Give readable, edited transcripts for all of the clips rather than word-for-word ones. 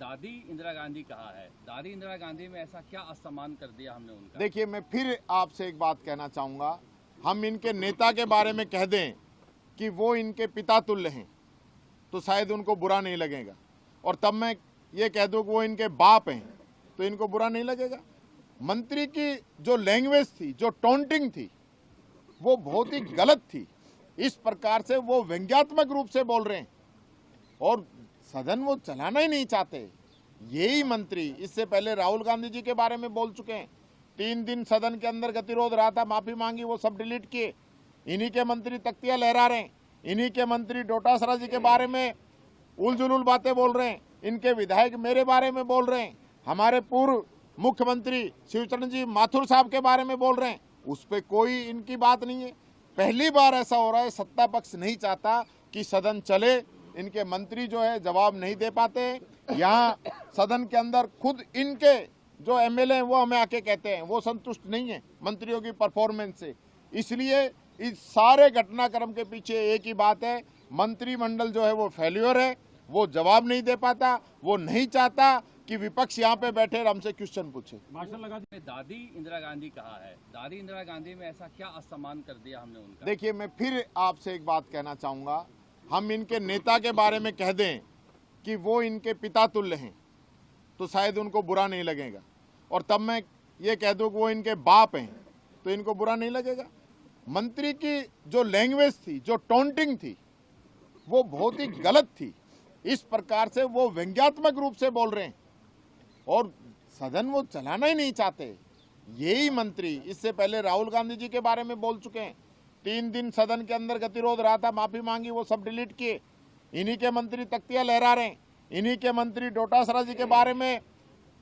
दादी इंदिरा गांधी कहा है। दादी इंदिरा गांधी में ऐसा क्या असम्मान कर दिया हमने उनका? देखिए, मैं फिर आपसे एक बात कहना चाहूँगा, हम इनके नेता के बारे में कह दें कि वो इनके पिता तुल्य हैं तो शायद उनको बुरा नहीं लगेगा, और तब मैं ये कह दूँ कि वो इनके बाप हैं तो इनको बुरा नहीं लगेगा। मंत्री की जो लैंग्वेज थी, जो टॉन्टिंग थी, वो बहुत ही गलत थी। इस प्रकार से वो व्यंग्यात्मक रूप से बोल रहे हैं और सदन वो चलाना ही नहीं चाहते। यही मंत्री इससे पहले राहुल गांधी जी के बारे में बोल चुके हैं। 3 दिन सदन के अंदर गतिरोध रहा था, माफी मांगी, वो सब डिलीट किए। इन्हीं के मंत्री तख्तियां लहरा रहे हैं, इन्हीं के मंत्री डोटासरा जी के बारे में उलझुल बातें बोल रहे हैं, इनके विधायक मेरे बारे में बोल रहे हैं, हमारे पूर्व मुख्यमंत्री शिवचरण जी माथुर साहब के बारे में बोल रहे हैं। उस पर कोई इनकी बात नहीं है। पहली बार ऐसा हो रहा है, सत्ता पक्ष नहीं चाहता कि सदन चले, इनके मंत्री जो है जवाब नहीं दे पाते। यहाँ सदन के अंदर खुद इनके जो एमएलए हैं वो हमें आके कहते हैं वो संतुष्ट नहीं है मंत्रियों की परफॉर्मेंस से। इसलिए इस सारे घटनाक्रम के पीछे एक ही बात है, मंत्रिमंडल जो है वो फेल्योर है, वो जवाब नहीं दे पाता, वो नहीं चाहता कि विपक्ष यहाँ पे बैठे और हमसे क्वेश्चन पूछे। मार्शल लगा दी दादी इंदिरा गांधी कहा है। दादी इंदिरा गांधी में ऐसा क्या असम्मान कर दिया हमने उनका? देखिए, मैं फिर आपसे एक बात कहना चाहूँगा, हम इनके नेता के बारे में कह दें कि वो इनके पिता तुल्य हैं तो शायद उनको बुरा नहीं लगेगा, और तब मैं ये कह दूँ कि वो इनके बाप हैं तो इनको बुरा नहीं लगेगा। मंत्री की जो लैंग्वेज थी, जो टॉन्टिंग थी, वो बहुत ही गलत थी। इस प्रकार से वो व्यंग्यात्मक रूप से बोल रहे हैं और सदन वो चलाना ही नहीं चाहते। यही मंत्री इससे पहले राहुल गांधी जी के बारे में बोल चुके हैं। 3 दिन सदन के अंदर गतिरोध रहा था, माफी मांगी, वो सब डिलीट किए। इन्हीं के मंत्री तख्तियां लहरा रहे हैं, इन्हीं के मंत्री डोटासरा जी के बारे में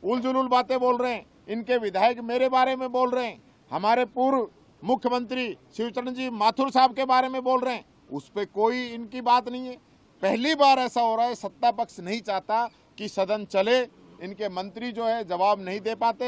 उलझुल बातें बोल रहे हैं, इनके विधायक मेरे बारे में बोल रहे हैं, हमारे पूर्व मुख्यमंत्री शिवचरण जी माथुर साहब के बारे में बोल रहे हैं। उस पर कोई इनकी बात नहीं है। पहली बार ऐसा हो रहा है, सत्ता पक्ष नहीं चाहता कि सदन चले, इनके मंत्री जो है जवाब नहीं दे पाते।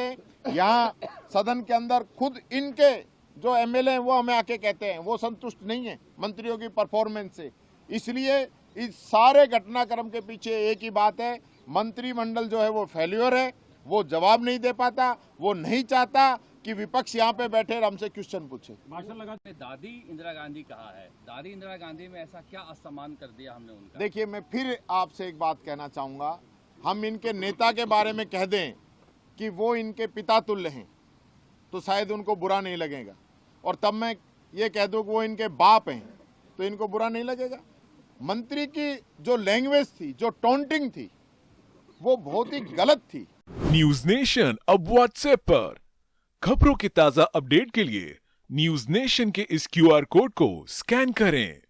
यहाँ सदन के अंदर खुद इनके जो एमएलए हैं वो हमें आके कहते हैं वो संतुष्ट नहीं है मंत्रियों की परफॉर्मेंस से। इसलिए इस सारे घटनाक्रम के पीछे एक ही बात है, मंत्रिमंडल जो है वो फेल्योर है, वो जवाब नहीं दे पाता, वो नहीं चाहता कि विपक्ष यहाँ पे बैठे और हमसे क्वेश्चन पूछे। मार्शल लगा दी दादी इंदिरा गांधी कहा है। दादी इंदिरा गांधी में ऐसा क्या असम्मान कर दिया हमने उनका? देखिए, मैं फिर आपसे एक बात कहना चाहूँगा, हम इनके नेता के बारे में कह दें कि वो इनके पिता तुल्य हैं तो शायद उनको बुरा नहीं लगेगा, और तब मैं ये कह दूँ कि वो इनके बाप हैं तो इनको बुरा नहीं लगेगा। मंत्री की जो लैंग्वेज थी, जो टॉन्टिंग थी, वो बहुत ही गलत थी। न्यूज नेशन अब व्हाट्सएप पर खबरों के ताजा अपडेट के लिए न्यूज नेशन के इस क्यूआर कोड को स्कैन करें।